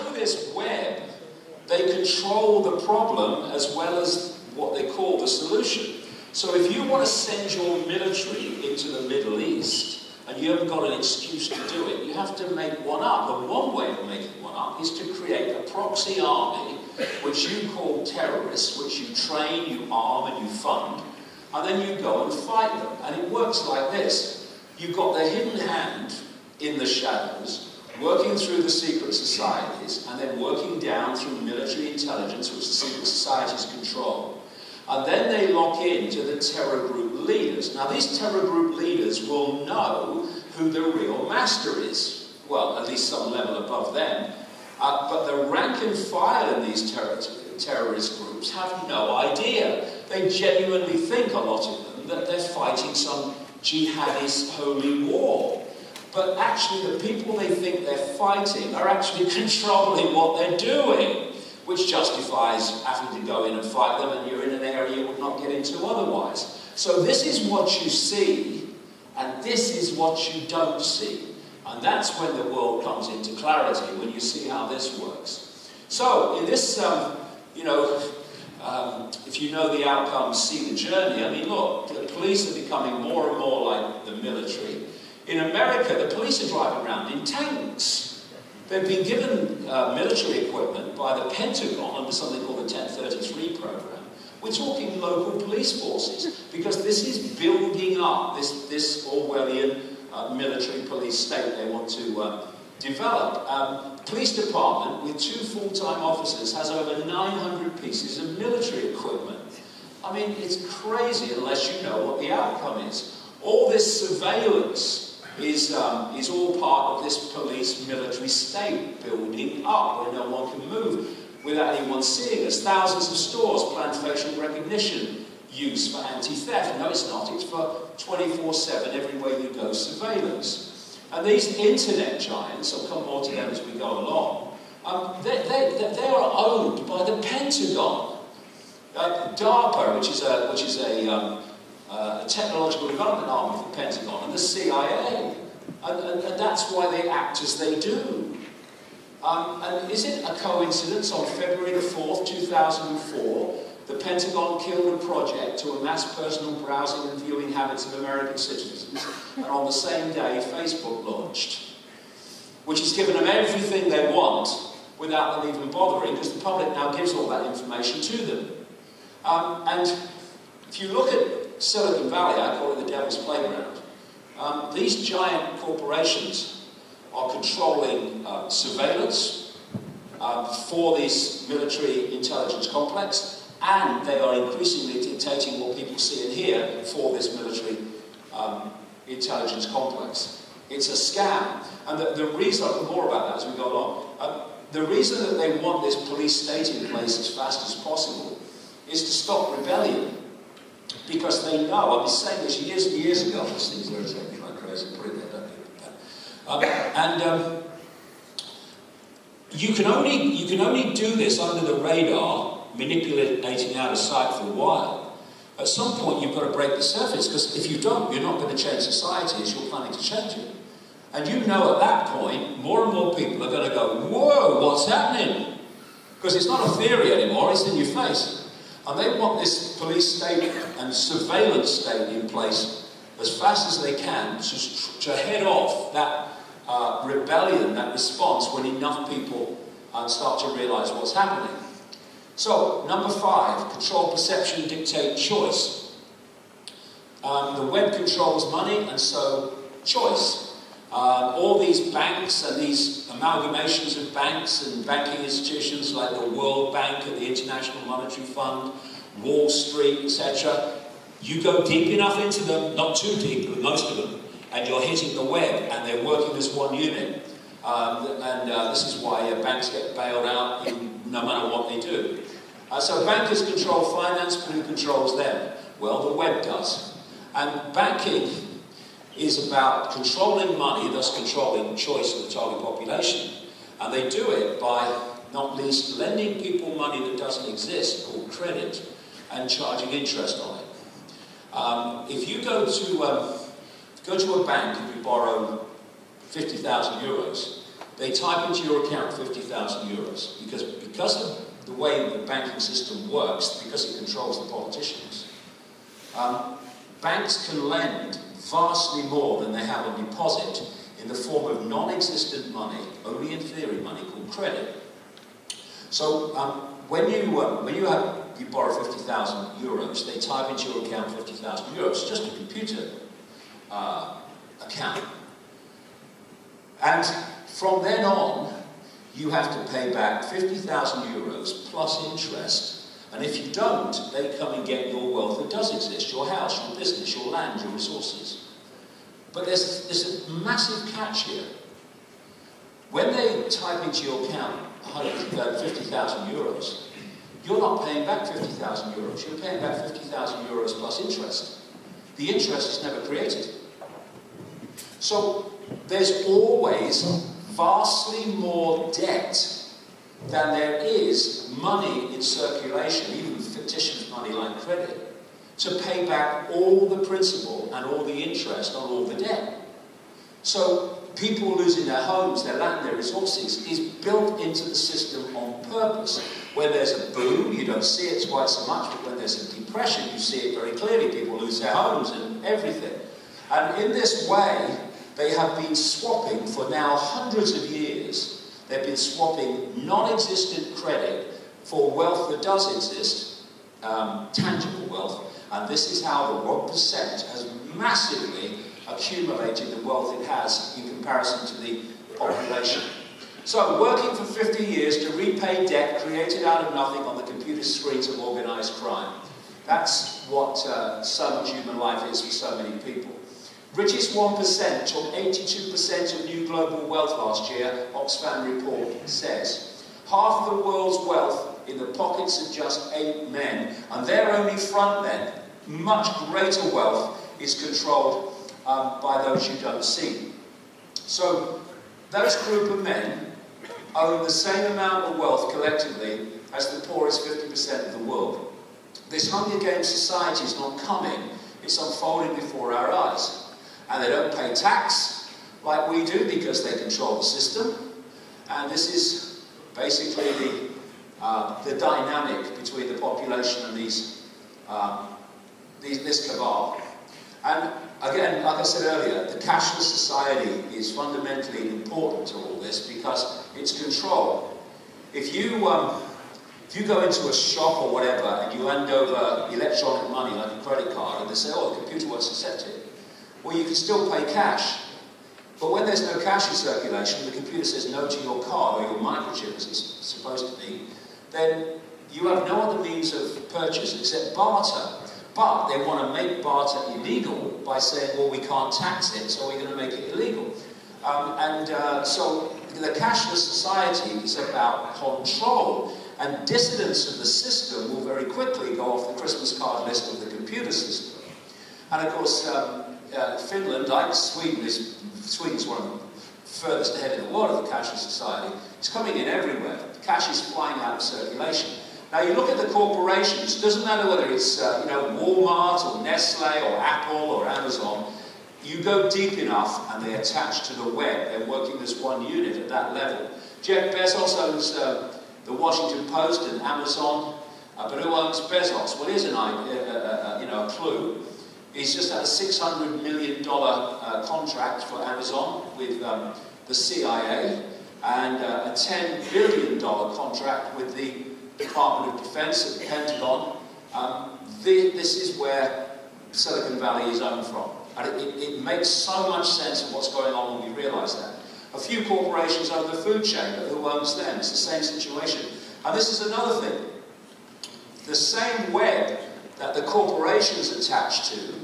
through this web, they control the problem as well as what they call the solution. So if you want to send your military into the Middle East, and you haven't got an excuse to do it, you have to make one up. And one way of making one up is to create a proxy army, which you call terrorists, which you train, you arm, and you fund, and then you go and fight them. And it works like this. You've got the hidden hand in the shadows, working through the secret societies, and then working down through military intelligence, which the secret societies control. And then they lock into the terror group leaders. Now, these terror group leaders will know who the real master is. Well, at least some level above them. But the rank and file in these terrorist groups have no idea. They genuinely think, a lot of them, that they're fighting some jihadist holy war. But actually, the people they think they're fighting are actually controlling what they're doing, which justifies having to go in and fight them, and you're in an area you would not get into otherwise. So this is what you see, and this is what you don't see. And that's when the world comes into clarity, when you see how this works. So, in this, if you know the outcome, see the journey. I mean, look, the police are becoming more and more like the military. In America, the police are driving around in tanks. They've been given military equipment by the Pentagon under something called the 1033 program. We're talking local police forces, because this is building up this Orwellian military police state they want to develop. Police department with 2 full-time officers has over 900 pieces of military equipment. I mean, it's crazy unless you know what the outcome is. All this surveillance is all part of this police military state building up where no one can move without anyone seeing us. Thousands of stores plan facial recognition use for anti-theft. No, it's not. It's for 24/7, everywhere you go, surveillance. And these internet giants, I'll come more to them as we go along, they are owned by the Pentagon. DARPA, which is a technological development arm of the Pentagon, and the CIA. And that's why they act as they do. And is it a coincidence on February the 4th, 2004, the Pentagon killed a project to amass personal browsing and viewing habits of American citizens, and on the same day Facebook launched, which has given them everything they want without them even bothering, because the public now gives all that information to them. And if you look at Silicon Valley, I call it the devil's playground, these giant corporations are controlling surveillance for this military intelligence complex, and they are increasingly dictating what people see and hear for this military intelligence complex. It's a scam. And the reason, I'll talk more about that as we go along, the reason that they want this police state in place as fast as possible is to stop rebellion. Because they know, I've been saying this years and years ago, these things are exactly like crazy, put it there, don't you? You can only do this under the radar, manipulating out of sight for a while. At some point you've got to break the surface, because if you don't, you're not going to change society as you're planning to change it. And you know at that point, more and more people are going to go, whoa, what's happening? Because it's not a theory anymore, it's in your face. And they want this police state and surveillance state in place as fast as they can to head off that rebellion, that response, when enough people start to realise what's happening. So, number 5, control perception, dictate choice. The web controls money, and so choice. All these banks and these amalgamations of banks and banking institutions like the World Bank and the International Monetary Fund, Wall Street, etc. You go deep enough into them, not too deep, but most of them, and you're hitting the web, and they're working as one unit. This is why banks get bailed out no matter what they do. So bankers control finance, but who controls them? Well, the web does. And banking is about controlling money, thus controlling choice of the target population. And they do it by, not least, lending people money that doesn't exist, called credit, and charging interest on it. If you go to a bank and you borrow 50,000 euros, They type into your account 50,000 euros because of the way the banking system works, because it controls the politicians. Banks can lend vastly more than they have on deposit in the form of non-existent money, only in theory money, called credit. So when you borrow 50,000 euros, they type into your account 50,000 euros, just a computer account. And from then on, you have to pay back 50,000 euros plus interest. And if you don't, they come and get your wealth that does exist, your house, your business, your land, your resources. But there's a massive catch here. When they type into your account 50,000 euros, you're not paying back 50,000 euros, you're paying back 50,000 euros plus interest. The interest is never created. So there's always vastly more debt than there is money in circulation, even fictitious money like credit, to pay back all the principal and all the interest on all the debt. So people losing their homes, their land, their resources is built into the system on purpose. When there's a boom, you don't see it quite so much, but when there's a depression, you see it very clearly. People lose their homes and everything. And in this way, they have been swapping for now hundreds of years. They've been swapping non-existent credit for wealth that does exist, tangible wealth, and this is how the 1% has massively accumulated the wealth it has in comparison to the population. So, working for 50 years to repay debt created out of nothing on the computer screens of organised crime. That's what so much human life is for so many people. Richest 1% took 82% of new global wealth last year, Oxfam report says. Half of the world's wealth in the pockets of just 8 men, and they're only front men. Much greater wealth is controlled by those you don't see. So, those group of men own the same amount of wealth collectively as the poorest 50% of the world. This Hunger Games society is not coming, it's unfolding before our eyes. And they don't pay tax like we do because they control the system. And this is basically the dynamic between the population and this cabal. And again, like I said earlier, the cashless society is fundamentally important to all this because it's control. If you go into a shop or whatever and you hand over electronic money like a credit card and they say, oh, the computer won't accept it, well, you can still pay cash. But when there's no cash in circulation, the computer says no to your card or your microchip, as it's supposed to be, then you have no other means of purchase except barter. But they want to make barter illegal by saying, well, we can't tax it, so we're going to make it illegal. So the cashless society is about control, and dissidents of the system will very quickly go off the Christmas card list of the computer system. And of course, Finland, like Sweden's one of the furthest ahead in the world of the cashless society. It's coming in everywhere. Cash is flying out of circulation. Now you look at the corporations, it doesn't matter whether it's Walmart or Nestle or Apple or Amazon, you go deep enough and they attach to the web. They're working as one unit at that level. Jeff Bezos owns the Washington Post and Amazon, but who owns Bezos? Well, here's a clue. He's just had a $600 million contract for Amazon with the CIA and a $10 billion contract with the Department of Defense at the Pentagon. This is where Silicon Valley is owned from. And it makes so much sense of what's going on when we realise that. A few corporations own the food chain, but who owns them? It's the same situation. And this is another thing. The same web that the corporations attach to,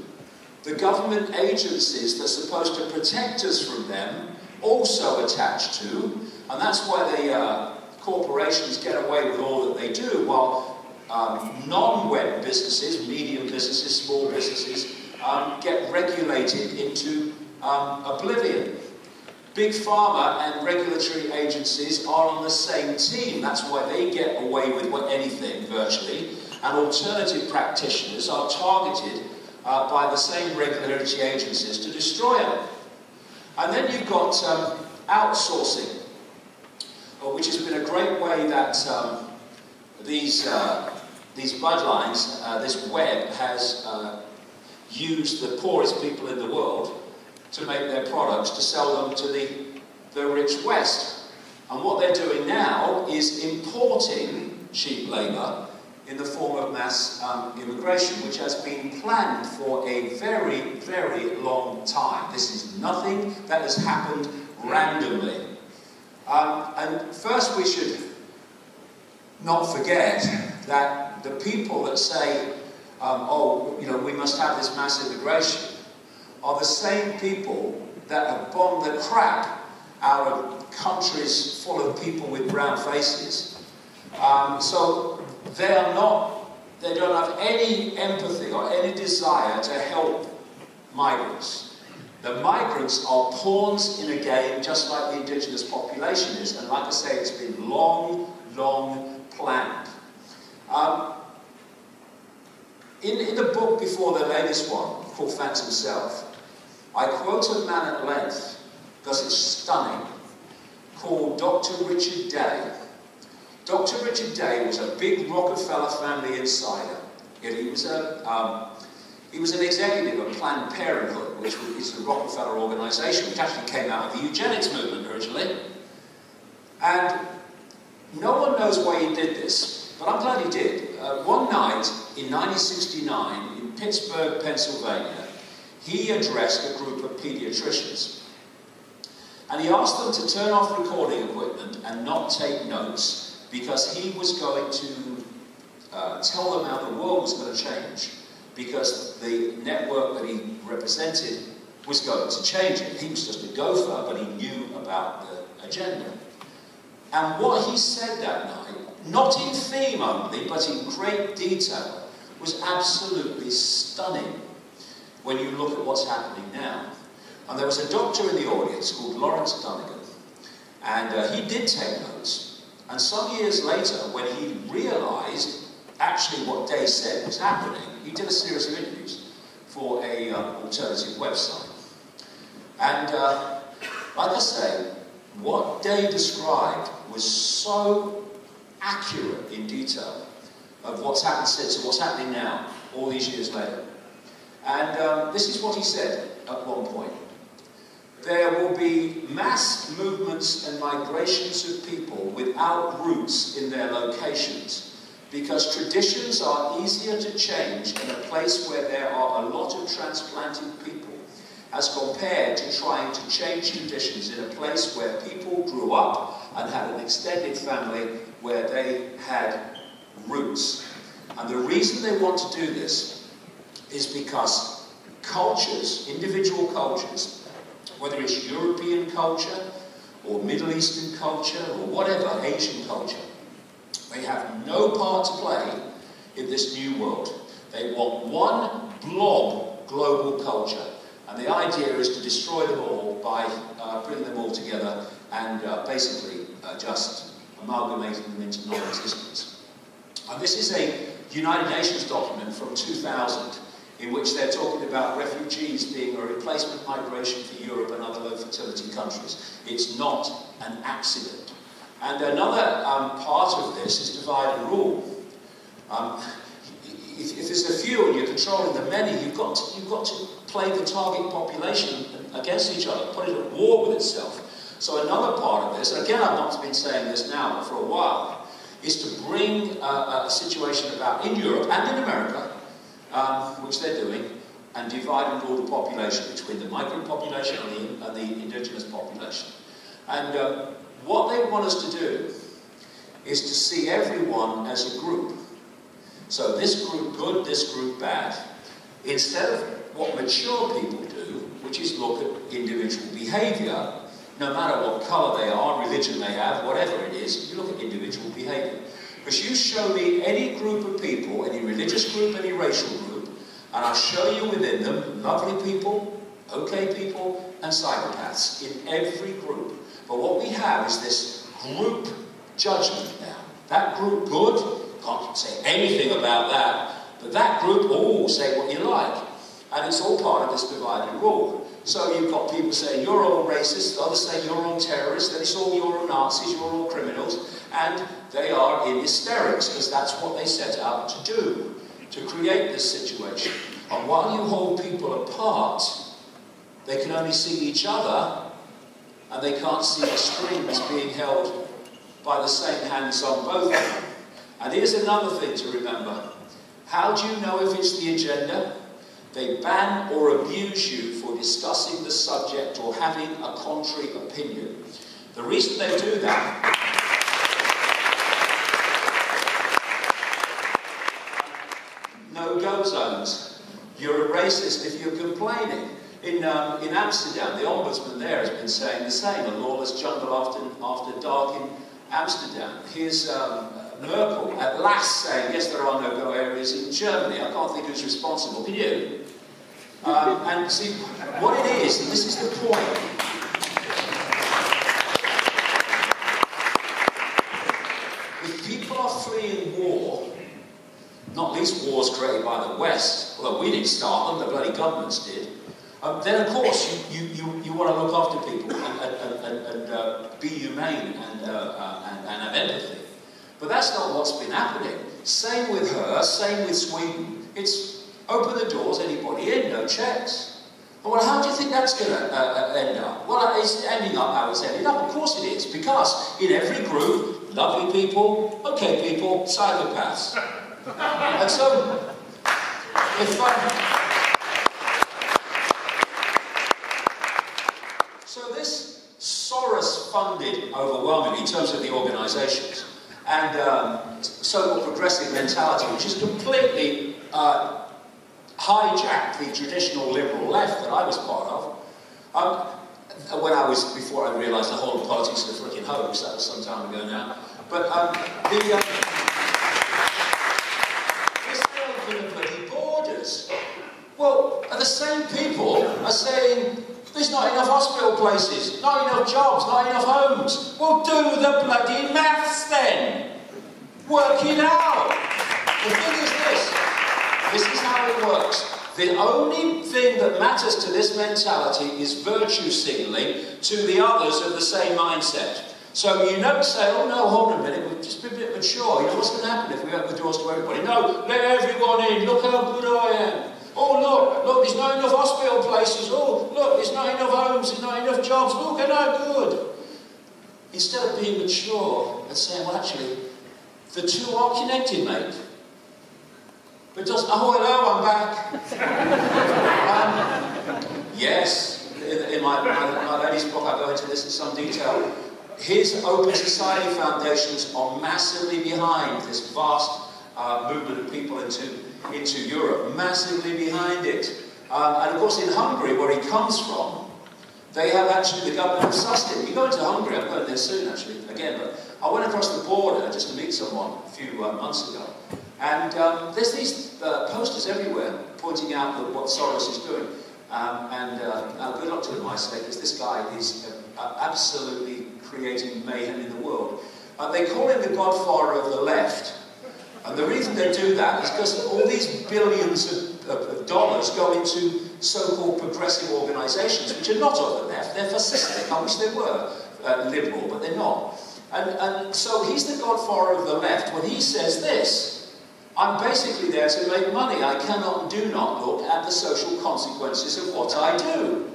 the government agencies that are supposed to protect us from them also attach to, and that's why the corporations get away with all that they do, while non-web businesses, medium businesses, small businesses, get regulated into oblivion. Big Pharma and regulatory agencies are on the same team. That's why they get away with anything, virtually. And alternative practitioners are targeted by the same regulatory agencies to destroy them. And then you've got outsourcing. which has been a great way that these bloodlines, this web, has used the poorest people in the world to make their products, to sell them to the rich West. And what they're doing now is importing cheap labour in the form of mass immigration, which has been planned for a very, very long time. This is nothing that has happened randomly. And first we should not forget that the people that say, oh, you know, we must have this mass immigration, are the same people that have bombed the crap out of countries full of people with brown faces. So they don't have any empathy or any desire to help migrants. The migrants are pawns in a game, just like the indigenous population is, and like I say, it's been long, long planned. In the book before the latest one, called Phantom Self, I quote a man at length, because it's stunning, called Dr. Richard Day. Dr. Richard Day was a big Rockefeller family insider. He was an executive of Planned Parenthood, which is the Rockefeller organization, which actually came out of the eugenics movement originally. And no one knows why he did this, but I'm glad he did. One night in 1969 in Pittsburgh, Pennsylvania, he addressed a group of pediatricians. And he asked them to turn off recording equipment and not take notes, because he was going to tell them how the world was going to change, because the network that he represented was going to change it. He was just a gopher, but he knew about the agenda. And what he said that night, not in theme only, but in great detail, was absolutely stunning when you look at what's happening now. And there was a doctor in the audience called Lawrence Dunnigan, and he did take notes. And some years later, when he realised actually what Day said was happening, he did a series of interviews for an alternative website. And like I say, what Day described was so accurate in detail of what's happened since and what's happening now, all these years later. And this is what he said at one point. There will be mass movements and migrations of people without roots in their locations, because traditions are easier to change in a place where there are a lot of transplanted people, as compared to trying to change traditions in a place where people grew up and had an extended family where they had roots. And the reason they want to do this is because cultures, individual cultures, whether it's European culture or Middle Eastern culture or whatever, Asian culture, they have no part to play in this new world. They want one blob global culture, and the idea is to destroy them all by bringing them all together and basically just amalgamating them into non-existence. And this is a United Nations document from 2000, in which they're talking about refugees being a replacement migration for Europe and other low-fertility countries. It's not an accident. And another part of this is divide and rule. If there's a few and you're controlling the many, you've got to play the target population against each other, put it at war with itself. So another part of this, and again I've not been saying this now, but for a while, is to bring a situation about in Europe and in America, which they're doing, and divide and rule the population between the migrant population and the indigenous population. And what they want us to do is to see everyone as a group. So this group good, this group bad, instead of what mature people do, which is look at individual behaviour, no matter what colour they are, religion they have, whatever it is, you look at individual behaviour. Because you show me any group of people, any religious group, any racial group, and I'll show you within them lovely people, okay people, and psychopaths in every group. But what we have is this group judgment now. That group good, can't say anything about that. But that group, oh, say what you like. And it's all part of this divide and rule. So you've got people saying, you're all racist, others saying you're all terrorists, then it's all you're all Nazis, you're all criminals, and they are in hysterics, because that's what they set out to do, to create this situation. And while you hold people apart, they can only see each other, and they can't see the strings being held by the same hands on both of them. And here's another thing to remember. How do you know if it's the agenda? They ban or abuse you for discussing the subject or having a contrary opinion. The reason they do that... No-go zones. You're a racist if you're complaining. In Amsterdam, the ombudsman there has been saying the same, a lawless jungle after dark in Amsterdam. Here's Merkel at last saying, yes, there are no-go areas in Germany. I can't think who's responsible. Can you? And see, what it is, and this is the point. If people are fleeing war, not least wars created by the West, although we didn't start them, the bloody governments did, then of course you want to look after people and be humane and have empathy. But that's not what's been happening. Same with her, same with Sweden. It's open the doors, anybody in, no checks. Well, how do you think that's going to end up? Well, it's ending up how it's ending up. Of course it is, because in every group, lovely people, okay people, psychopaths. And so, if so this Soros-funded, overwhelmingly, in terms of the organisations, and so-called progressive mentality, which is completely hijacked the traditional liberal left that I was part of. Before I realised the whole of politics was a freaking hoax, that was some time ago now. But this opening of bloody borders. Well, the same people are saying there's not enough hospital places, not enough jobs, not enough homes. Well, do the bloody maths then. Work it out. The thing is this. This is how it works. The only thing that matters to this mentality is virtue signalling to the others of the same mindset. So you don't say, oh no, hold on a minute, we've just been a bit mature. You know what's going to happen if we open the doors to everybody? No, let everyone in. Look how good I am. Oh look, there's not enough hospital places. Oh look, there's not enough homes, there's not enough jobs. Look, they're not good. Instead of being mature and saying, well actually, the two are connected, mate. But just, oh hello, I'm back. Yes, in my latest book I go into this in some detail. His Open Society Foundations are massively behind this vast movement of people into Europe, massively behind it. And of course in Hungary, where he comes from, they have actually, the government have sussed it. You go into Hungary, I'm going there soon actually, again, but I went across the border just to meet someone a few months ago. And there's these posters everywhere pointing out what Soros is doing. Good luck to him, I say, because this guy is absolutely creating mayhem in the world. They call him the godfather of the left. And the reason they do that is because all these billions of dollars go into so-called progressive organisations, which are not of the left, they're fascistic. I wish they were liberal, but they're not. And so he's the godfather of the left when he says this: I'm basically there to make money. I cannot and do not look at the social consequences of what I do.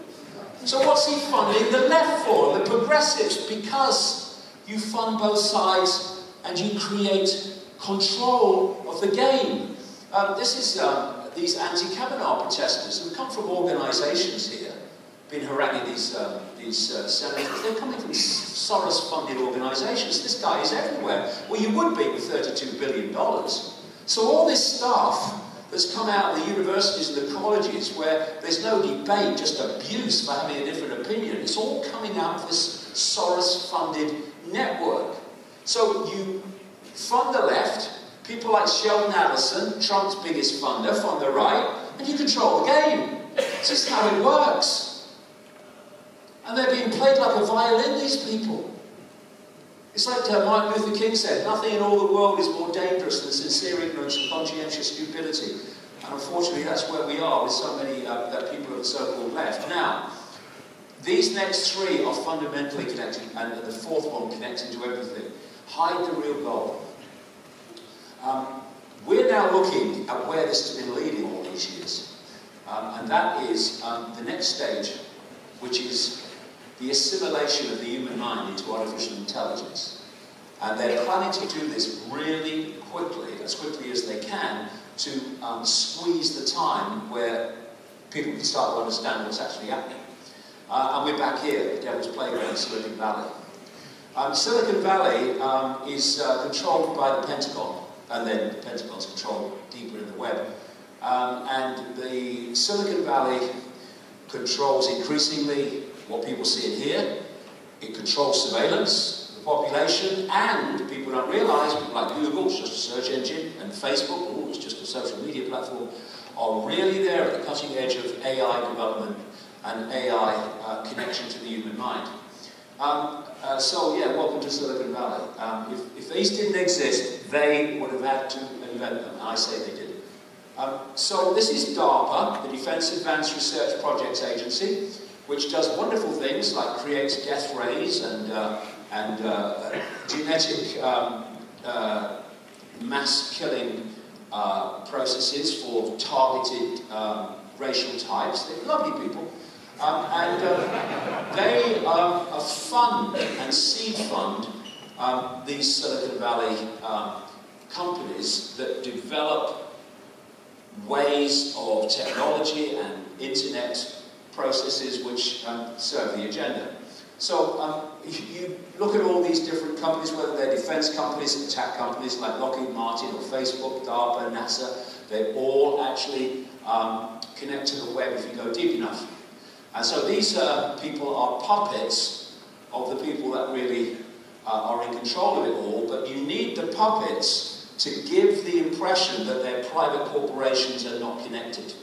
So what's he funding the left for, the progressives? Because you fund both sides and you create control of the game. This is these anti-Kavanaugh protesters who come from organisations here, been haranguing these senators. They're coming from Soros-funded organisations. This guy is everywhere. Well, you would be with $32 billion. So all this stuff that's come out of the universities and the colleges where there's no debate, just abuse for having a different opinion, it's all coming out of this Soros-funded network. So you fund the left, people like Sheldon Adelson, Trump's biggest funder, fund the right, and you control the game. It's just how it works. And they're being played like a violin, these people. It's like Martin Luther King said, nothing in all the world is more dangerous than sincere ignorance and conscientious stupidity. And unfortunately, that's where we are with so many people of the so-called left. Now, these next three are fundamentally connected, and the fourth one connects into everything. Hide the real goal. We're now looking at where this has been leading all these years. And that is the next stage, which is the assimilation of the human mind into artificial intelligence. And they're planning to do this really quickly, as quickly as they can, to squeeze the time where people can start to understand what's actually happening. And we're back here, the Devil's Playground, Silicon Valley. Silicon Valley is controlled by the Pentagon, and then the Pentagon's controlled deeper in the web. And the Silicon Valley controls increasingly what people see and hear. It controls surveillance, the population, and people don't realise, people like Google, it's just a search engine, and Facebook, oh, it's just a social media platform, are really there at the cutting edge of AI development and AI connection to the human mind. So yeah, welcome to Silicon Valley. If these didn't exist, they would have had to invent them, and I say they did. So this is DARPA, the Defence Advanced Research Projects Agency, which does wonderful things like creates death rays and genetic mass killing processes for targeted racial types. They're lovely people. They fund and seed fund these Silicon Valley companies that develop ways of technology and internet processes which serve the agenda. So you look at all these different companies, whether they're defense companies, attack companies like Lockheed Martin or Facebook, DARPA, NASA, they all actually connect to the web if you go deep enough. And so these people are puppets of the people that really are in control of it all, but you need the puppets to give the impression that they're private corporations are not connected.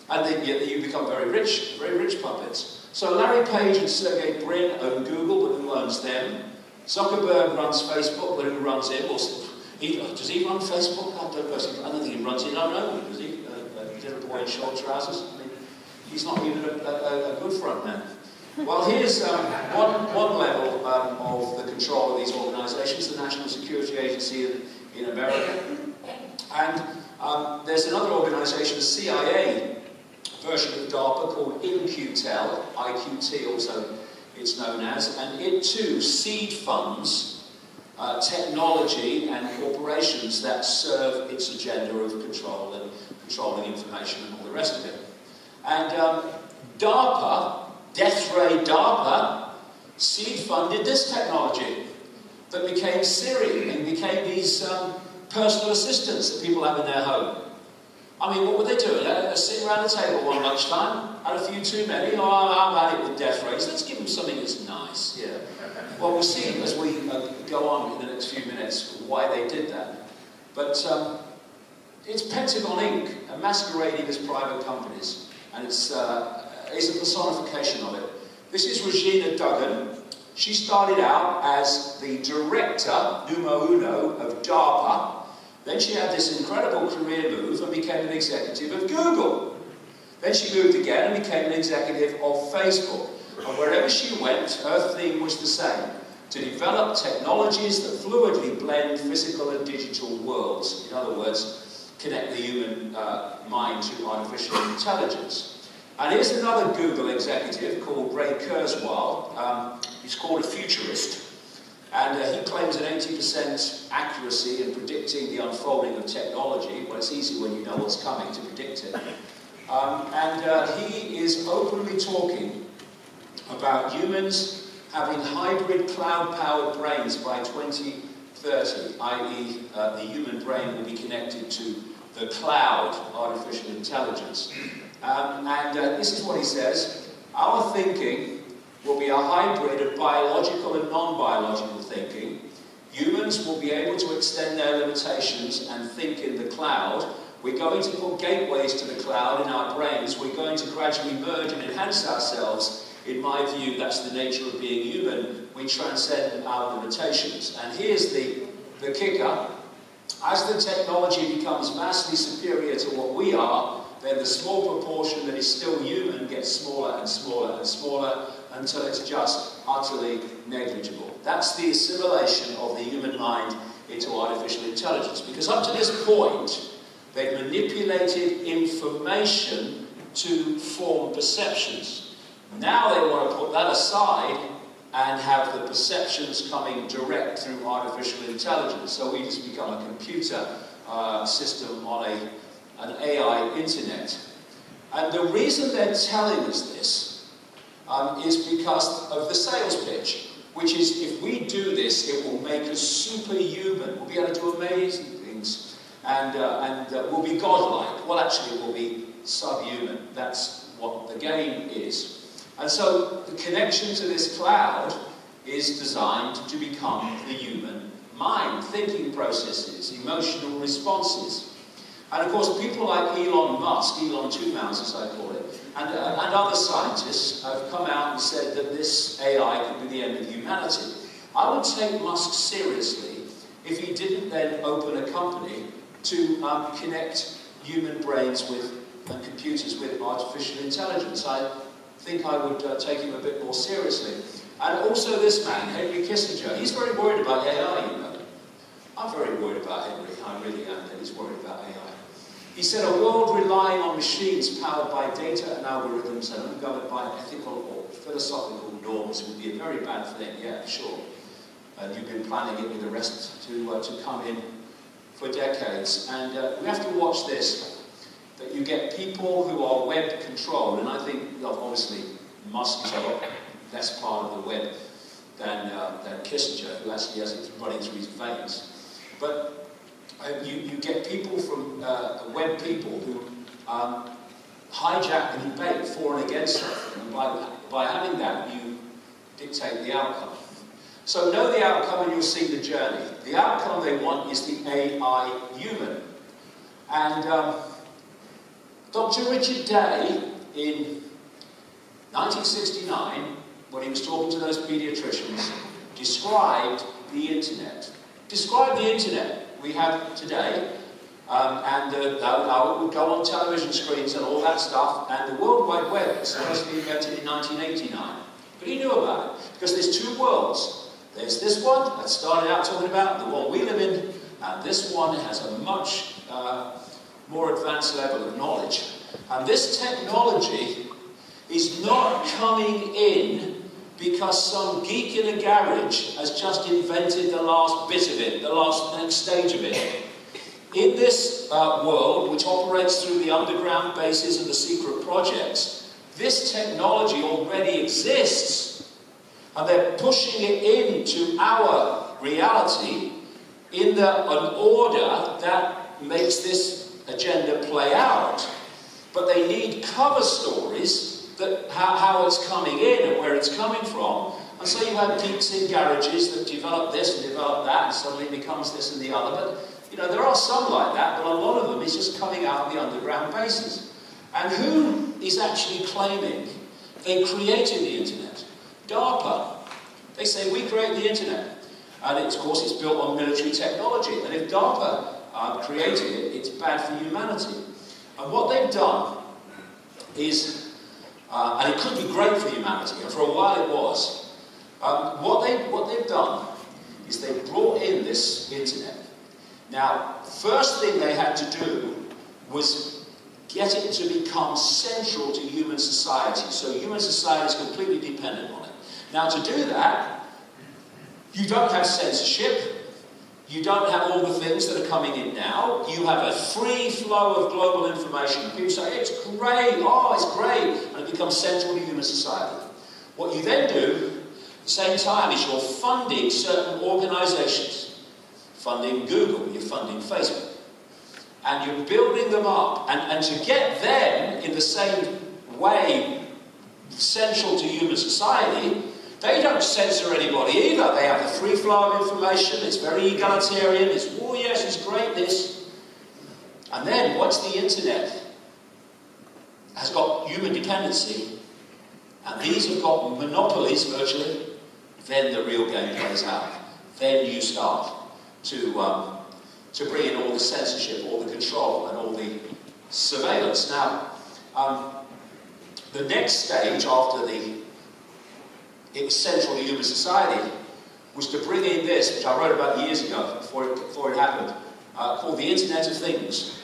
And then you become very rich puppets. So Larry Page and Sergey Brin own Google, but who owns them? Zuckerberg runs Facebook, but who runs it? Does he run Facebook? I don't think he runs it. I don't know, does he? Little boy in short trousers? I mean, he's not even a good front man. Well, here's one level of the control of these organisations, the National Security Agency in America. And there's another organisation, the CIA version of DARPA called InQtel, IQT also it's known as, and it too seed funds technology and corporations that serve its agenda of control and controlling information and all the rest of it. And DARPA, Death Ray DARPA, seed funded this technology that became Siri and became these personal assistants that people have in their home. I mean, what were they doing? Sitting around the table one lunchtime, had a few too many, oh, how about it with death rays? Let's give them something that's nice, yeah. Well, we'll see as we go on in the next few minutes why they did that. But it's Pentagon Inc. masquerading as private companies, and it's a personification of it. This is Regina Duggan. She started out as the director, numero uno, of DARPA. Then she had this incredible career move and became an executive of Google. Then she moved again and became an executive of Facebook. And wherever she went, her theme was the same: to develop technologies that fluidly blend physical and digital worlds. In other words, connect the human mind to artificial intelligence. And here's another Google executive called Ray Kurzweil. He's called a futurist. And he claims an 80% accuracy in predicting the unfolding of technology. Well, it's easy when you know what's coming to predict it. He is openly talking about humans having hybrid cloud-powered brains by 2030, i.e. The human brain will be connected to the cloud, artificial intelligence. This is what he says: our thinking will be a hybrid of biological and non-biological thinking. Humans will be able to extend their limitations and think in the cloud. We're going to put gateways to the cloud in our brains. We're going to gradually merge and enhance ourselves. In my view, that's the nature of being human. We transcend our limitations. And here's the kicker. As the technology becomes vastly superior to what we are, then the small proportion that is still human gets smaller and smaller and smaller until it's just utterly negligible. That's the assimilation of the human mind into artificial intelligence. Because up to this point, they've manipulated information to form perceptions. Now they want to put that aside and have the perceptions coming direct through artificial intelligence. So we just become a computer system on an AI internet. And the reason they're telling us this is because of the sales pitch, which is if we do this, it will make us superhuman. We'll be able to do amazing things, and we'll be godlike. Well, actually, we'll be subhuman. That's what the game is. And so the connection to this cloud is designed to become the human mind, thinking processes, emotional responses. And of course, people like Elon Musk, Elon Two Mouths as I call it, and other scientists have come out and said that this AI could be the end of humanity. I would take Musk seriously if he didn't then open a company to connect human brains with and computers with artificial intelligence. I think I would take him a bit more seriously. And also this man, Henry Kissinger, he's very worried about AI, you know. I'm very worried about Henry, I really am, that he's worried about AI. He said a world relying on machines powered by data and algorithms and ungoverned by ethical or philosophical norms would be a very bad thing, yeah, sure. And you've been planning it with the rest to come in for decades. And we have to watch this. That you get people who are web controlled, and I think obviously Musk is a lot less part of the web than Kissinger, who actually has it running through his veins. But you get people from web people who hijack the debate for and against something, and by having that you dictate the outcome. So know the outcome and you'll see the journey. The outcome they want is the AI human. And Dr. Richard Day, in 1969, when he was talking to those pediatricians, described the internet. Described the internet we have today, and how it would go on television screens and all that stuff, and the World Wide Web was supposedly invented in 1989. But he knew about it, because there's two worlds. There's this one, that started out talking about, the one we live in, and this one has a much more advanced level of knowledge. And this technology is not coming in because some geek in a garage has just invented the last bit of it, the next stage of it. In this world, which operates through the underground bases and the secret projects, this technology already exists. And they're pushing it into our reality in an order that makes this agenda play out. But they need cover stories that how it's coming in and where it's coming from. And so you have geeks in garages that develop this and develop that, and suddenly it becomes this and the other. But you know, there are some like that, but a lot of them is just coming out of the underground bases. And who is actually claiming they created the internet? DARPA. They say we create the internet. And of course it's built on military technology. And if DARPA created it, it's bad for humanity. And what they've done is, and it could be great for humanity, and for a while it was, what they've done is they brought in this internet. Now, first thing they had to do was get it to become central to human society. So human society is completely dependent on it. Now, to do that, you don't have censorship. You don't have all the things that are coming in now. You have a free flow of global information. People say, it's great, oh, it's great, and it becomes central to human society. What you then do, at the same time, is you're funding certain organizations. Funding Google, you're funding Facebook. And you're building them up. And to get them in the same way central to human society, they don't censor anybody either. They have the free flow of information. It's very egalitarian. It's, oh yes, it's great, this. And then, once the internet has got human dependency, and these have got monopolies virtually, then the real game plays out. Then you start to to bring in all the censorship, all the control, and all the surveillance. Now, the next stage after it was central to human society was to bring in this, which I wrote about years ago, before it happened, called the Internet of Things.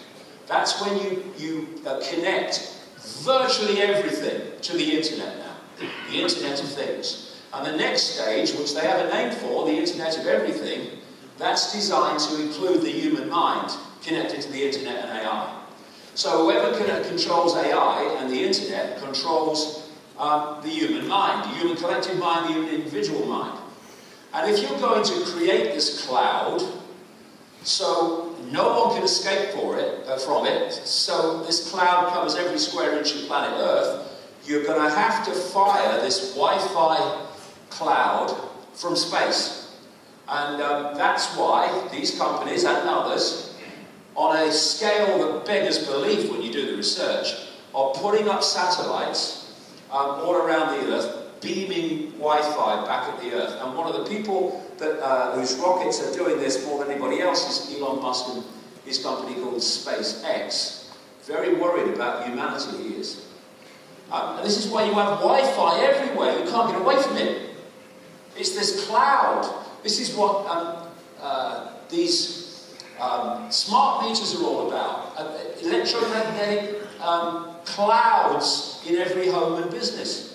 That's when you connect virtually everything to the Internet now, the Internet of Things. And the next stage, which they have a name for, the Internet of Everything, that's designed to include the human mind connected to the Internet and AI. So whoever controls AI and the Internet controls the human mind, the human collective mind, the human individual mind. And if you're going to create this cloud, so no one can escape from it, so this cloud covers every square inch of planet Earth, you're going to have to fire this Wi-Fi cloud from space. And that's why these companies and others, on a scale that beggars belief when you do the research, are putting up satellites all around the Earth, beaming Wi-Fi back at the Earth. And one of the people that, whose rockets are doing this more than anybody else is Elon Musk and his company called SpaceX. Very worried about humanity he is. And this is why you have Wi-Fi everywhere. You can't get away from it. It's this cloud. This is what these smart meters are all about. Electromagnetic clouds in every home and business.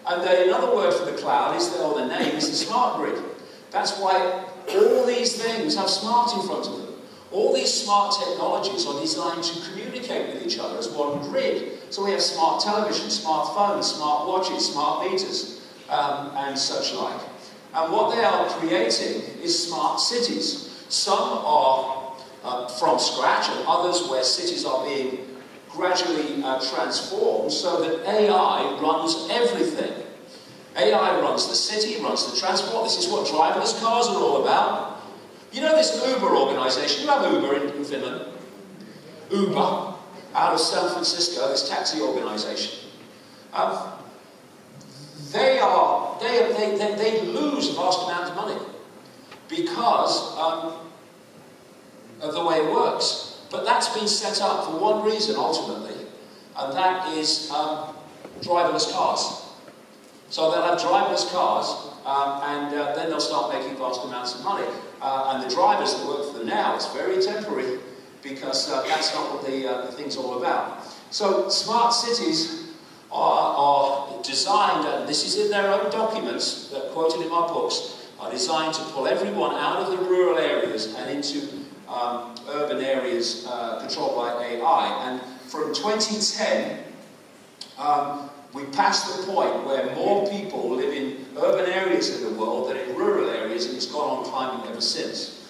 And another word for the cloud is, or the name is the smart grid. That's why all these things have smart in front of them. All these smart technologies are designed to communicate with each other as one grid. So we have smart television, smart phones, smart watches, smart meters, and such like. And what they are creating is smart cities. Some are from scratch, and others where cities are being gradually transformed so that AI runs everything. AI runs the city, runs the transport. This is what driverless cars are all about. You know this Uber organisation? You have Uber in Finland. Uber, out of San Francisco, this taxi organisation. They lose vast amounts of money because of the way it works. But that's been set up for one reason, ultimately, and that is driverless cars. So they'll have driverless cars, and then they'll start making vast amounts of money. And the drivers that work for them now, it's very temporary, because that's not what the thing's all about. So smart cities are designed, and this is in their own documents, that quoted in my books, are designed to pull everyone out of the rural areas and into urban areas controlled by AI. And from 2010, we passed the point where more people live in urban areas of the world than in rural areas, and it's gone on climbing ever since.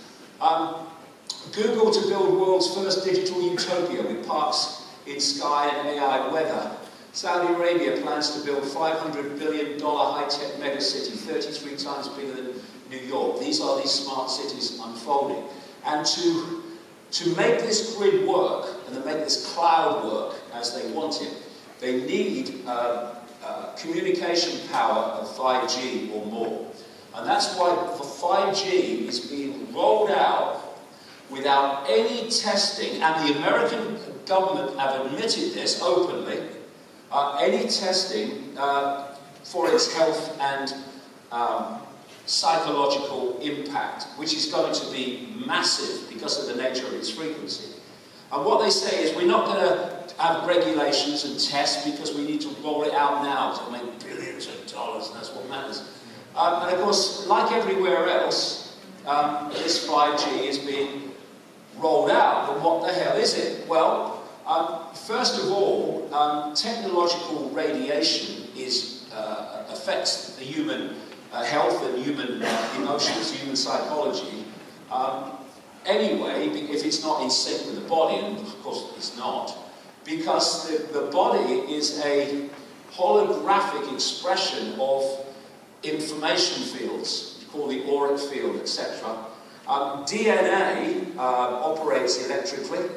Google to build world's first digital utopia with parks in sky and AI weather. Saudi Arabia plans to build $500 billion high-tech megacity, 33 times bigger than New York. These are these smart cities unfolding. And to make this grid work, and to make this cloud work as they want it, they need communication power of 5G or more. And that's why the 5G is being rolled out without any testing, and the American government have admitted this openly, any testing for its health and psychological impact, which is going to be massive because of the nature of its frequency. And what they say is, we're not going to have regulations and tests because we need to roll it out now to make billions of dollars, and that's what matters. And of course, like everywhere else, this 5G is being rolled out, but what the hell is it? Well, first of all, technological radiation affects the human health and human emotions, human psychology. Anyway, if it's not in sync with the body, and of course it's not, because the body is a holographic expression of information fields, called the auric field, etc. DNA operates electrically.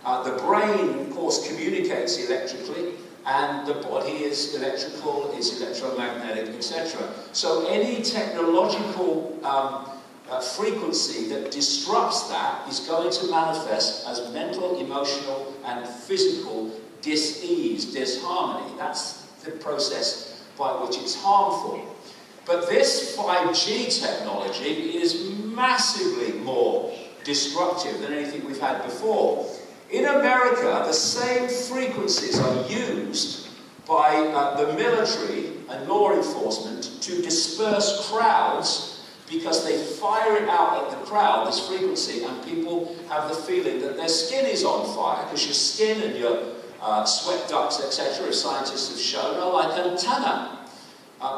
The brain, of course, communicates electrically, and the body is electrical, is electromagnetic, etc. So any technological frequency that disrupts that is going to manifest as mental, emotional, and physical dis-ease, disharmony. That's the process by which it's harmful. But this 5G technology is massively more destructive than anything we've had before. In America, the same frequencies are used by the military and law enforcement to disperse crowds, because they fire it out at the crowd, this frequency, and people have the feeling that their skin is on fire, because your skin and your sweat ducts, etc., as scientists have shown, are like an antenna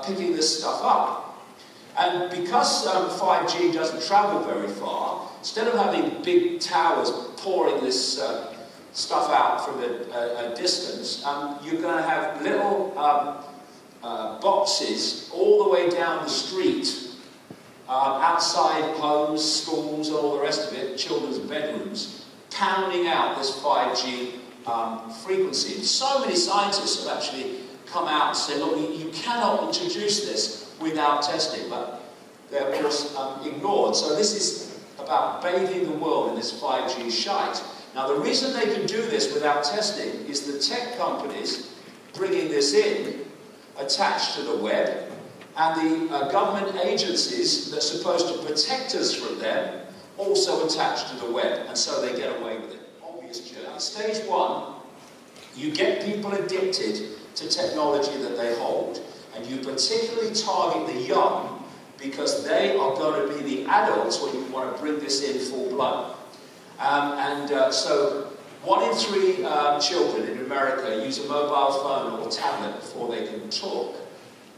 picking this stuff up. And because 5G doesn't travel very far, instead of having big towers pouring this stuff out from a distance, you're going to have little boxes all the way down the street, outside homes, schools, and all the rest of it, children's bedrooms, pounding out this 5G frequency. And so many scientists have actually come out and said, look, you cannot introduce this without testing, but they're of course ignored. So this is about bathing the world in this 5G shite. Now the reason they can do this without testing is the tech companies bringing this in attached to the web, and the government agencies that are supposed to protect us from them also attached to the web, and so they get away with it. Obvious journey. Stage one, you get people addicted to technology that they hold, and you particularly target the young, because they are going to be the adults when you want to bring this in full blown. So 1 in 3 children in America use a mobile phone or tablet before they can talk.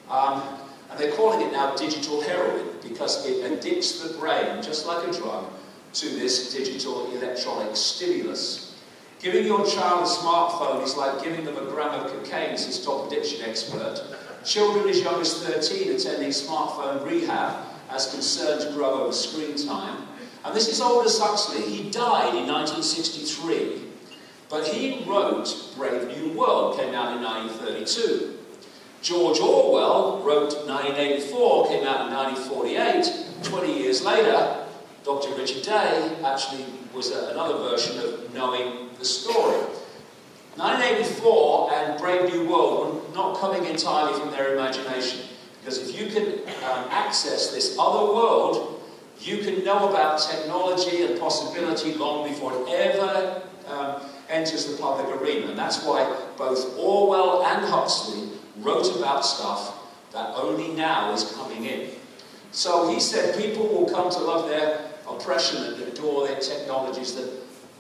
And they're calling it now digital heroin, because it addicts the brain, just like a drug, to this digital electronic stimulus. Giving your child a smartphone is like giving them a gram of cocaine, says top addiction expert. Children as young as 13 attending smartphone rehab as concerns grow over screen time. And this is Aldous Huxley. He died in 1963, but he wrote Brave New World, came out in 1932. George Orwell wrote 1984, came out in 1948. 20 years later, Dr. Richard Day actually was another version of knowing the story. 1984 and Brave New World were not coming entirely from their imagination, because if you can access this other world, you can know about technology and possibility long before it ever enters the public arena. And that's why both Orwell and Huxley wrote about stuff that only now is coming in. So he said people will come to love their oppression and adore their technologies that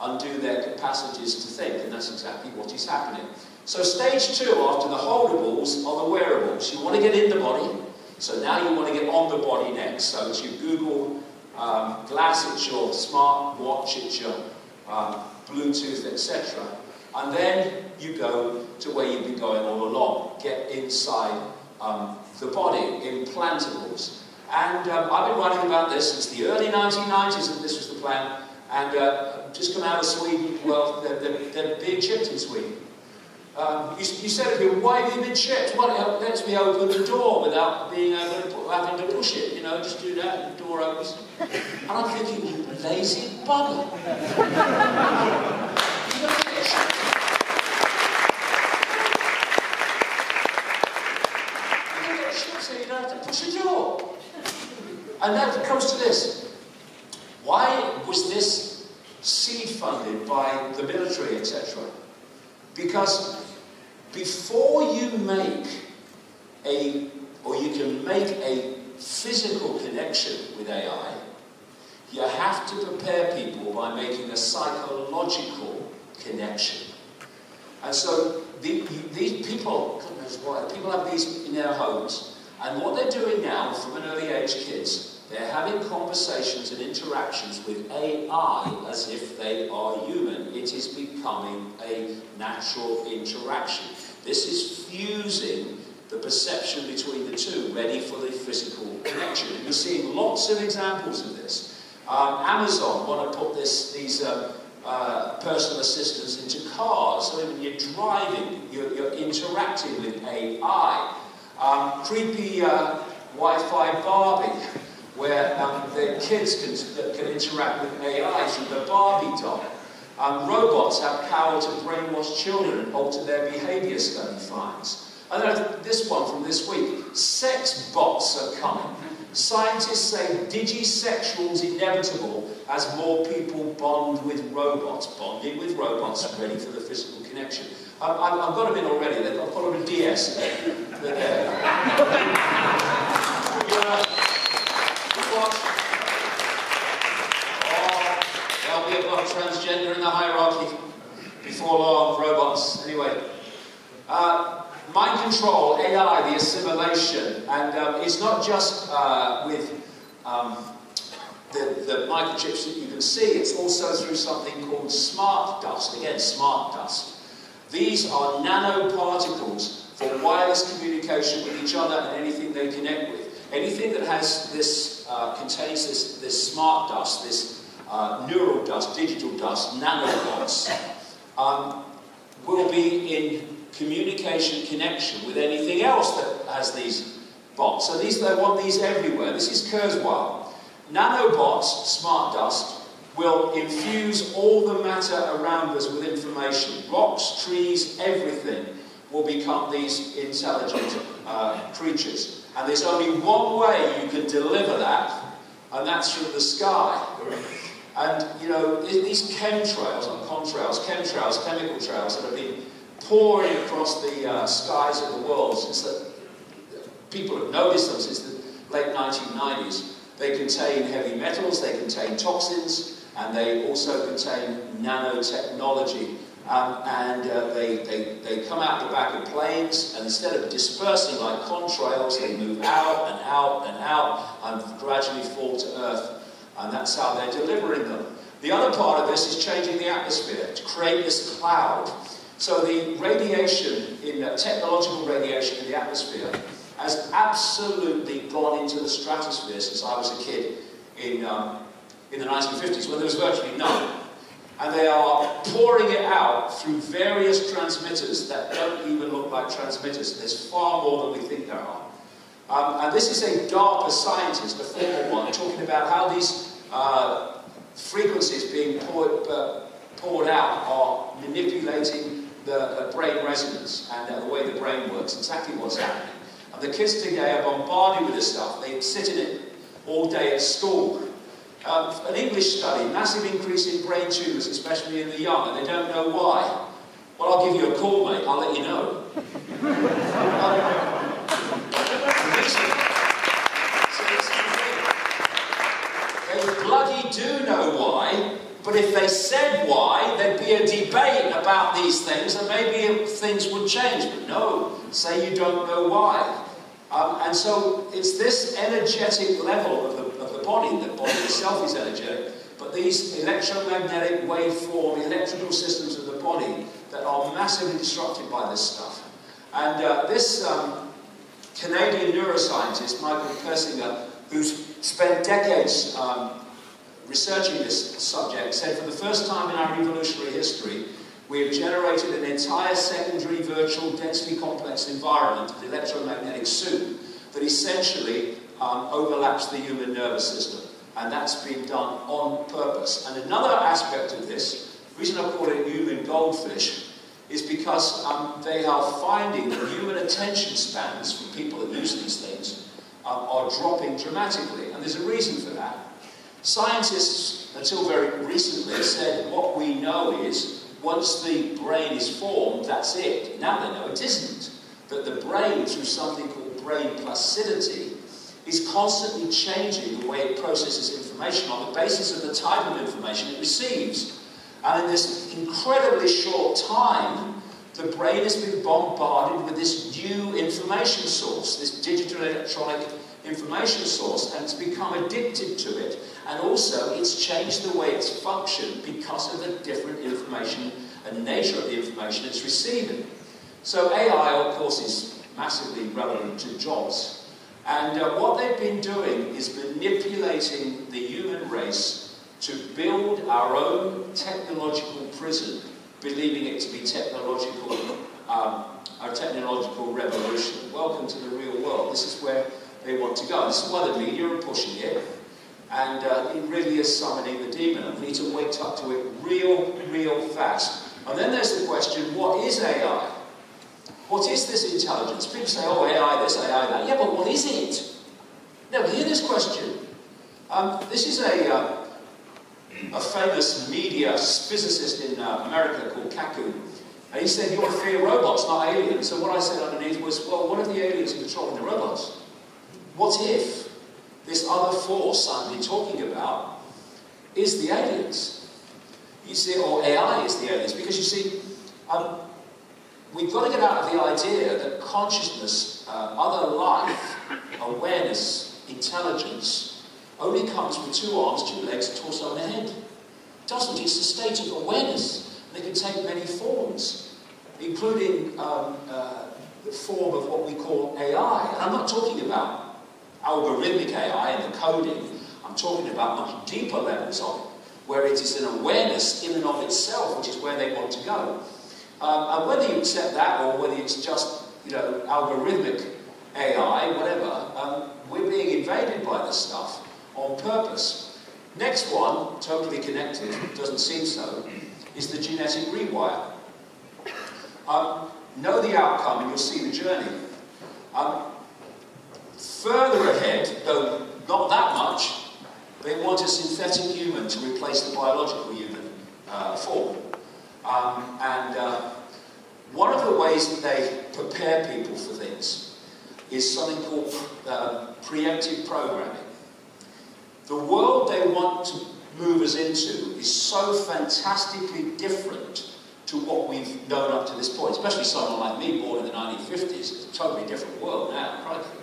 undo their capacities to think, and that's exactly what is happening. So stage 2, after the holdables, are the wearables. You want to get in the body, so now you want to get on the body next. So it's your Google Glass, it's your smart watch, it's your Bluetooth, etc. And then you go to where you've been going all along, get inside the body, implantables. And I've been writing about this since the early 1990s, and this was the plan. And just come out of Sweden, well, they're being shipped in Sweden. You said to people, why have you been shipped? Well, it lets me open the door without being able to having to push it, you know, just do that, and the door opens. And I'm thinking, you lazy bugger. So you don't have to push a door. And that comes to this. Why was this seed funded by the military, etc.? Because before you make you can make a physical connection with AI, you have to prepare people by making a psychological connection. And so these people, God knows why, people have these in their homes, and what they're doing now, from an early age, kids, they're having conversations and interactions with AI as if they are human. It is becoming a natural interaction. This is fusing the perception between the two, ready for the physical connection. And you're seeing lots of examples of this. Amazon want to put these personal assistants into cars, so when you're driving, you're interacting with AI. Creepy Wi-Fi Barbie. where their kids can interact with AI through the Barbie doll. Robots have power to brainwash children and alter their behaviour, study finds. And then this one from this week, sex bots are coming. Scientists say digisexual is inevitable as more people bond with robots. Bonding with robots, ready for the physical connection. I've got them in already. I've got them in DS. They're there. There'll be a lot of transgender in the hierarchy before long, robots. Anyway. Mind control, AI, the assimilation, and it's not just with the microchips that you can see, it's also through something called smart dust. Again, smart dust. These are nanoparticles for wireless communication with each other and anything they connect with. Anything that has this, contains this smart dust, this neural dust, digital dust, nanobots, will be in communication connection with anything else that has these bots. So they want these everywhere. This is Kurzweil. Nanobots, smart dust, will infuse all the matter around us with information. Rocks, trees, everything will become these intelligent creatures. And there's only one way you can deliver that, and that's from the sky. And, you know, these chemtrails, not contrails, chemtrails, chemical trails that have been pouring across the skies of the world since people have noticed them since the late 1990s. They contain heavy metals, they contain toxins, and they also contain nanotechnology. They come out the back of planes, and instead of dispersing like contrails, they move out and out and out and gradually fall to Earth. And that's how they're delivering them. The other part of this is changing the atmosphere to create this cloud. So the radiation, technological radiation in the atmosphere, has absolutely gone into the stratosphere since I was a kid in the 1950s, when there was virtually none. And they are pouring it out through various transmitters that don't even look like transmitters. There's far more than we think there are. And this is a DARPA scientist, a former one, talking about how these frequencies being poured out are manipulating the brain resonance and the way the brain works, exactly what's happening. And the kids today are bombarded with this stuff. They sit in it all day at school. An English study, massive increase in brain tumours, especially in the young, and they don't know why. Well, I'll give you a call, mate. I'll let you know. They bloody do know why, but if they said why, there'd be a debate about these things, and maybe things would change. But no, say you don't know why. And so it's this energetic level of the body itself is energetic, but these electromagnetic waveform, electrical systems of the body that are massively disrupted by this stuff. And this Canadian neuroscientist, Michael Persinger, who's spent decades researching this subject, said for the first time in our evolutionary history, we have generated an entire secondary virtual densely complex environment of the electromagnetic soup that essentially overlaps the human nervous system. And that's been done on purpose. And another aspect of this, the reason I call it human goldfish, is because they are finding that human attention spans for people that use these things are dropping dramatically. And there's a reason for that. Scientists, until very recently, said what we know is once the brain is formed, that's it. Now they know it isn't. That the brain, through something called brain plasticity, is constantly changing the way it processes information on the basis of the type of information it receives. And in this incredibly short time, the brain has been bombarded with this new information source, this digital electronic information source, and it's become addicted to it. And also, it's changed the way it's functioned because of the different information and nature of the information it's receiving. So AI, of course, is massively relevant to jobs. And what they've been doing is manipulating the human race to build our own technological prison, believing it to be our technological revolution. Welcome to the real world. This is where they want to go. This is why the media are pushing it, and it really is summoning the demon, and we need to wake up to it real fast. And then there's the question, what is AI? What is this intelligence? People say, oh, AI this, AI that. Yeah, but what is it? Never hear this question. This is a famous media physicist in America called Kaku. And he said, you ought to fear robots, not aliens. So what I said underneath was, well, what if the aliens are controlling the robots? What if this other force I've been talking about is the aliens? You see, or AI is the aliens. Because you see, we've got to get out of the idea that consciousness, other life, awareness, intelligence, only comes with 2 arms, 2 legs, a torso and a head. It doesn't. It's a state of awareness. They can take many forms, including the form of what we call AI. And I'm not talking about algorithmic AI and the coding. I'm talking about much deeper levels of it, where it is an awareness in and of itself, which is where they want to go. And whether you accept that or whether it's just, you know, algorithmic AI, whatever, we're being invaded by this stuff on purpose. Next one, totally connected, doesn't seem so, is the genetic rewire. Know the outcome and you'll see the journey. Further ahead, though not that much, they want a synthetic human to replace the biological human form. One of the ways that they prepare people for things is something called preemptive programming. The world they want to move us into is so fantastically different to what we've known up to this point, especially someone like me, born in the 1950s. It's a totally different world now, frankly.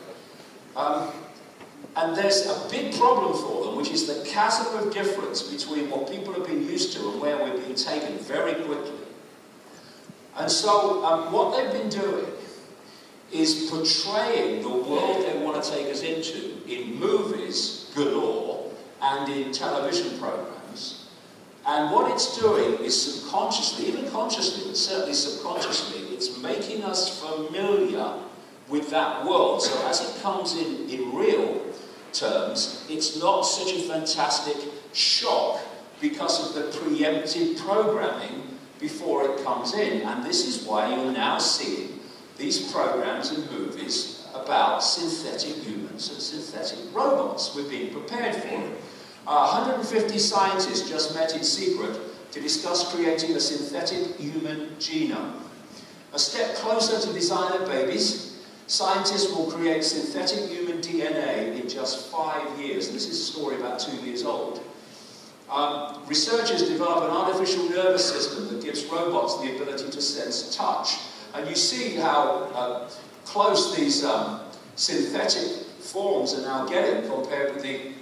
And there's a big problem for them, which is the chasm of difference between what people have been used to and where we're being taken very quickly. And so what they've been doing is portraying the world they want to take us into in movies galore and in television programs. And what it's doing is subconsciously, even consciously, but certainly subconsciously, it's making us familiar with that world. So as it comes in real terms, it's not such a fantastic shock because of the preemptive programming before it comes in. And this is why you're now seeing these programs and movies about synthetic humans and synthetic robots. We're being prepared for it. 150 scientists just met in secret to discuss creating a synthetic human genome. A step closer to designer babies, scientists will create synthetic human DNA in just 5 years. And this is a story about 2 years old. Researchers develop an artificial nervous system that gives robots the ability to sense touch. And you see how close these synthetic forms are now getting compared with the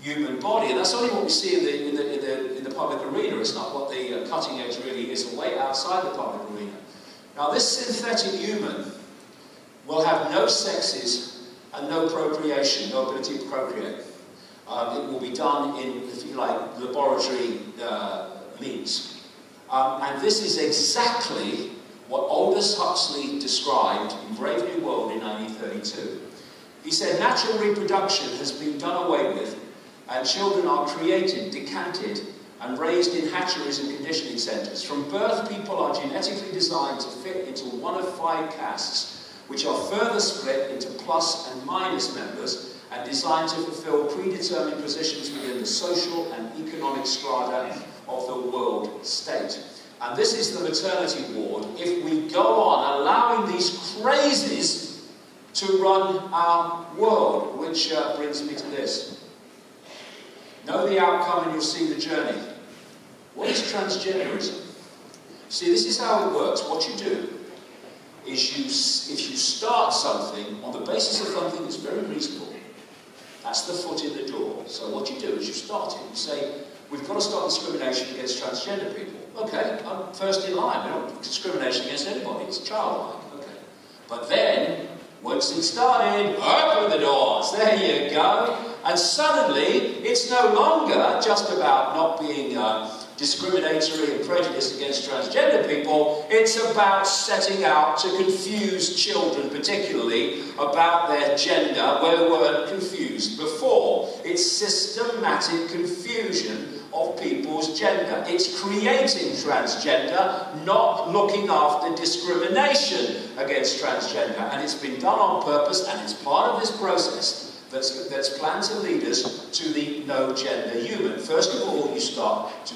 human body. And that's only what we see in the public arena. It's not what the cutting edge really is, way outside the public arena. Now this synthetic human will have no sexes and no procreation, no ability to procreate. It will be done in, if you like, laboratory means. And this is exactly what Aldous Huxley described in Brave New World in 1932. He said, natural reproduction has been done away with, and children are created, decanted, and raised in hatcheries and conditioning centres. From birth, people are genetically designed to fit into one of 5 castes, which are further split into plus and minus members, and designed to fulfill predetermined positions within the social and economic strata of the world state. And this is the maternity ward if we go on allowing these crazies to run our world, which brings me to this. Know the outcome and you'll see the journey. What is transgenderism? See, this is how it works. What you do is if you start something on the basis of something that's very reasonable, that's the foot in the door. So what you do is you start it. You say, we've got to stop discrimination against transgender people. Okay, I'm first in line. We don't discrimination against anybody. It's childlike. Okay. But then, once it started, open the doors. There you go. And suddenly, it's no longer just about not being discriminatory and prejudiced against transgender people. It's about setting out to confuse children, particularly, about their gender, where they weren't confused before. It's systematic confusion of people's gender. It's creating transgender, not looking after discrimination against transgender. And it's been done on purpose, and it's part of this process that's planned to lead us to the no-gender human. First of all, you start to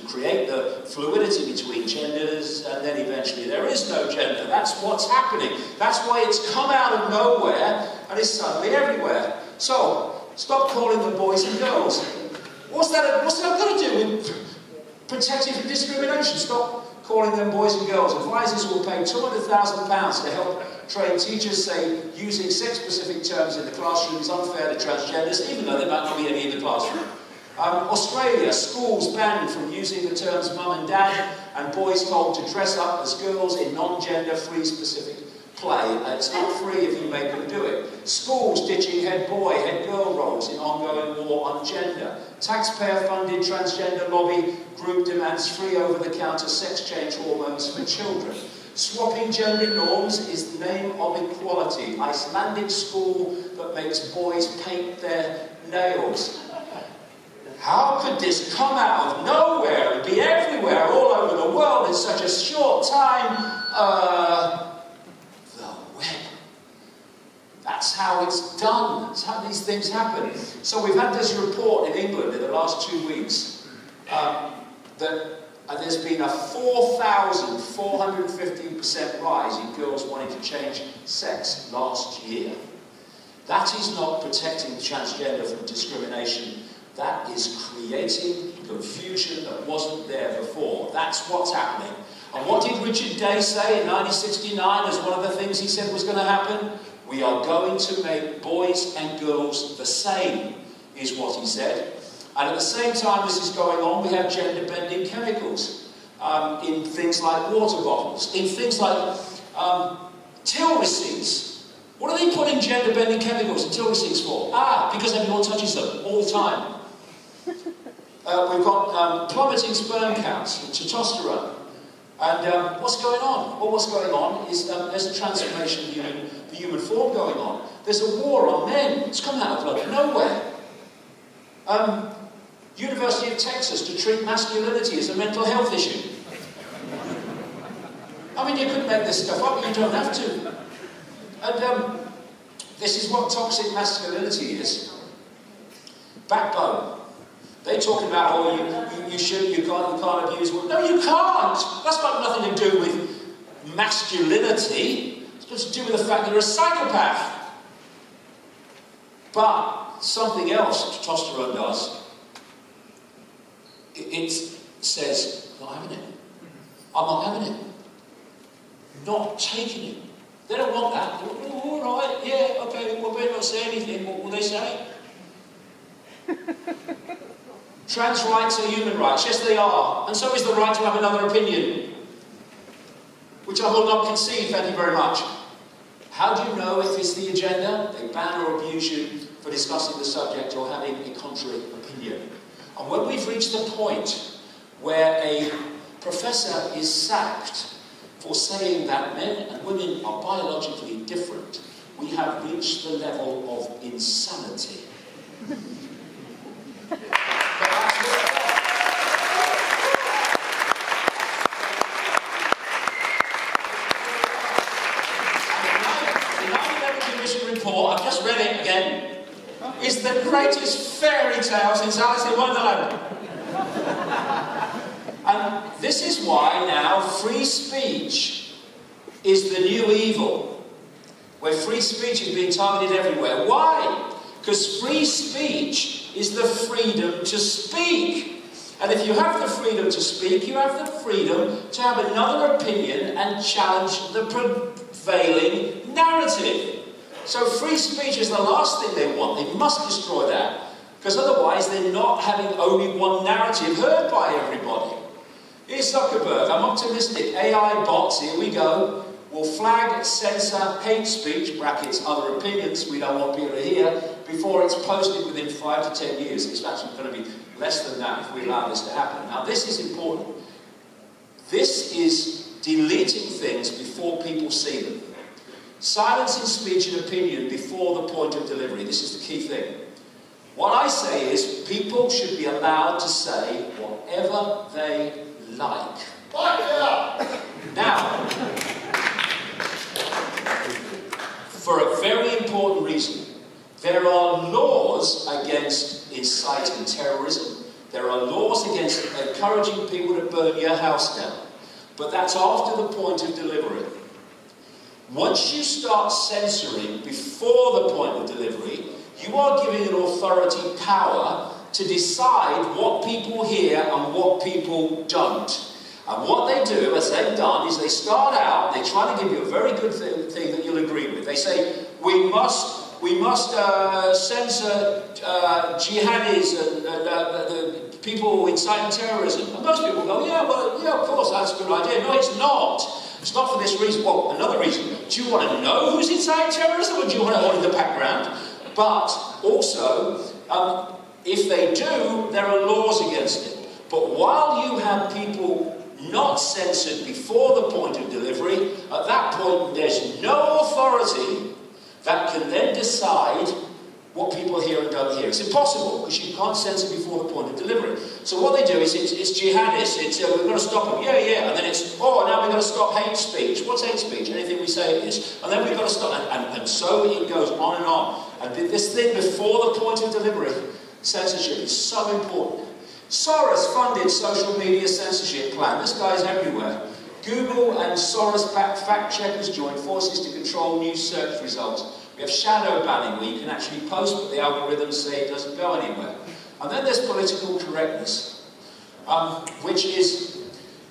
create the fluidity between genders, and then eventually there is no gender. That's what's happening. That's why it's come out of nowhere, and it's suddenly everywhere. So, stop calling them boys and girls. What's that got to do with protecting from discrimination? Stop calling them boys and girls. Advisors will pay £200,000 to help train teachers say using sex-specific terms in the classroom is unfair to transgenders, even though there might not be any in the classroom. Australia, schools banned from using the terms mum and dad, and boys told to dress up as girls in non-gender free specific play. It's not free if you make them do it. Schools ditching head boy, head girl roles in ongoing war on gender. Taxpayer-funded transgender lobby group demands free over-the-counter sex change hormones for children. Swapping gender norms is the name of equality. Icelandic school that makes boys paint their nails. How could this come out of nowhere and be everywhere, all over the world in such a short time? The web. That's how it's done. That's how these things happen. So we've had this report in England in the last 2 weeks that there's been a 4,415% rise in girls wanting to change sex last year. That is not protecting transgender from discrimination. That is creating confusion that wasn't there before. That's what's happening. And what did Richard Day say in 1969 as one of the things he said was going to happen? We are going to make boys and girls the same, is what he said. And at the same time this is going on, we have gender-bending chemicals in things like water bottles, in things like till receipts. What are they putting gender-bending chemicals in till receipts for? Because everyone touches them all the time. We've got plummeting sperm counts and testosterone. And what's going on? Well, what's going on is there's a transformation of the human form going on. There's a war on men. It's come out of bloody nowhere. University of Texas to treat masculinity as a mental health issue. I mean, you could make this stuff up, but you don't have to. And this is what toxic masculinity is. Backbone. They talk about, oh, you can't abuse women. No, you can't. That's got nothing to do with masculinity. It's got to do with the fact that you're a psychopath. But something else testosterone does. It says, I'm not having it. I'm not having it. Not taking it. They don't want that. They're, oh, all right, yeah, okay, well, we're not saying anything. What will they say? Trans rights are human rights. Yes, they are. And so is the right to have another opinion, which I will not concede, thank you very much. How do you know if it's the agenda? They ban or abuse you for discussing the subject or having a contrary opinion. And when we've reached the point where a professor is sacked for saying that men and women are biologically different, we have reached the level of insanity. I've just read it again, is the greatest fairy tale since Alice in Wonderland. And this is why now free speech is the new evil, where free speech is being targeted everywhere. Why? Because free speech is the freedom to speak. And if you have the freedom to speak, you have the freedom to have another opinion and challenge the prevailing narrative. So free speech is the last thing they want. They must destroy that. Because otherwise they're not having only one narrative heard by everybody. Here's Zuckerberg. I'm optimistic. AI bots, here we go, will flag, censor, hate speech, brackets, other opinions we don't want people to hear, before it's posted within 5 to 10 years. It's actually going to be less than that if we allow this to happen. Now, this is important. This is deleting things before people see them. Silencing speech and opinion before the point of delivery. This is the key thing. What I say is, people should be allowed to say whatever they like. Now, for a very important reason, there are laws against inciting terrorism. There are laws against encouraging people to burn your house down. But that's after the point of delivery. Once you start censoring before the point of delivery, you are giving an authority power to decide what people hear and what people don't. And what they do, as they've done, is they start out, they try to give you a very good thing that you'll agree with. They say, we must censor jihadis and the people inciting terrorism. And most people go, yeah, well, yeah, of course, that's a good idea. No, it's not. It's not for this reason. Well, another reason. Do you want to know who's inciting terrorism, or do you want to hold in the background? But also, if they do, there are laws against it. But while you have people not censored before the point of delivery, at that point there's no authority that can then decide what people hear and don't hear. It's impossible, because you can't censor before the point of delivery. So what they do is, it's jihadists, it's, we're going to stop them, yeah, and then it's, oh, now we've got to stop hate speech. What's hate speech? Anything we say it is. And then we've got to stop, and so it goes on and on. And this thing before the point of delivery, censorship, is so important. Soros funded social media censorship plan. This guy's everywhere. Google and Soros-backed fact-checkers join forces to control news search results. We have shadow banning, where you can actually post, but the algorithms say it doesn't go anywhere. And then there's political correctness, which is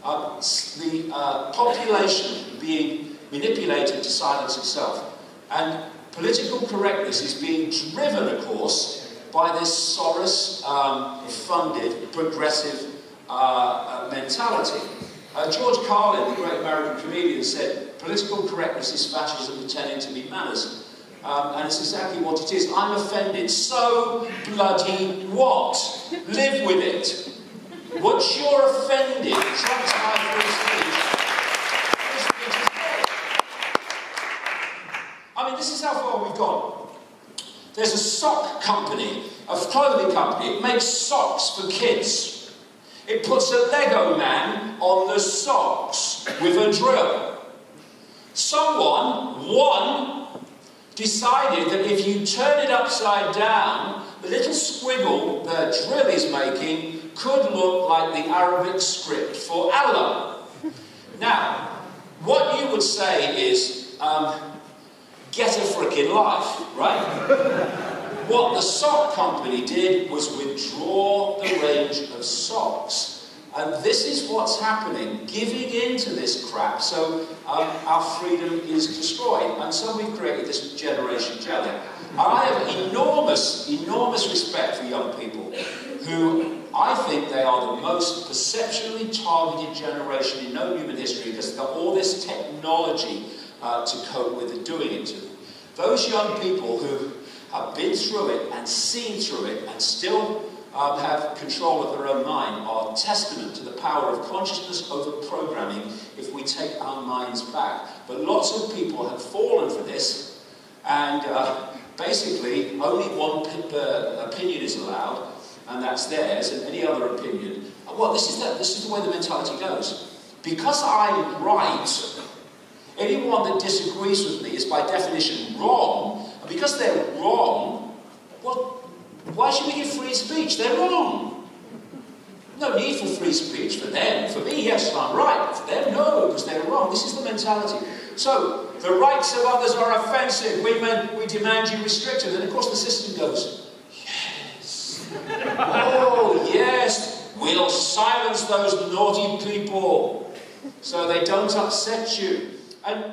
the population being manipulated to silence itself. And political correctness is being driven, of course, by this Soros-funded progressive mentality. George Carlin, the great American comedian, said, political correctness is fascism pretending to be manners. And it's exactly what it is. I'm offended. So bloody what? Live with it. Once you're offended, Trump's my free speech. Free speech is dead. I mean, this is how far we've gone. There's a sock company, a clothing company. It makes socks for kids. It puts a Lego man on the socks with a drill. Someone, decided that if you turn it upside down, the little squiggle the drill is making could look like the Arabic script for Allah. Now, what you would say is, get a frickin' life, right? What the sock company did was withdraw the range of socks. And this is what's happening, giving in to this crap, so our freedom is destroyed. And so we've created this generation jelly. And I have enormous, enormous respect for young people who I think they are the most perceptually targeted generation in known human history, because they've got all this technology to cope with and doing it to them. Those young people who have been through it and seen through it and still have control of their own mind are testament to the power of consciousness over programming if we take our minds back. But lots of people have fallen for this, and basically only one opinion is allowed, and that's theirs, and any other opinion. Well, this is the way the mentality goes. Because I'm right, anyone that disagrees with me is by definition wrong, and because they're wrong, well, why should we give free speech? They're wrong. No need for free speech for them. For me, yes, I'm right. For them, no, because they're wrong. This is the mentality. So, the rights of others are offensive. We demand you restrict them. And of course the system goes, yes. Oh, yes. We'll silence those naughty people so they don't upset you. And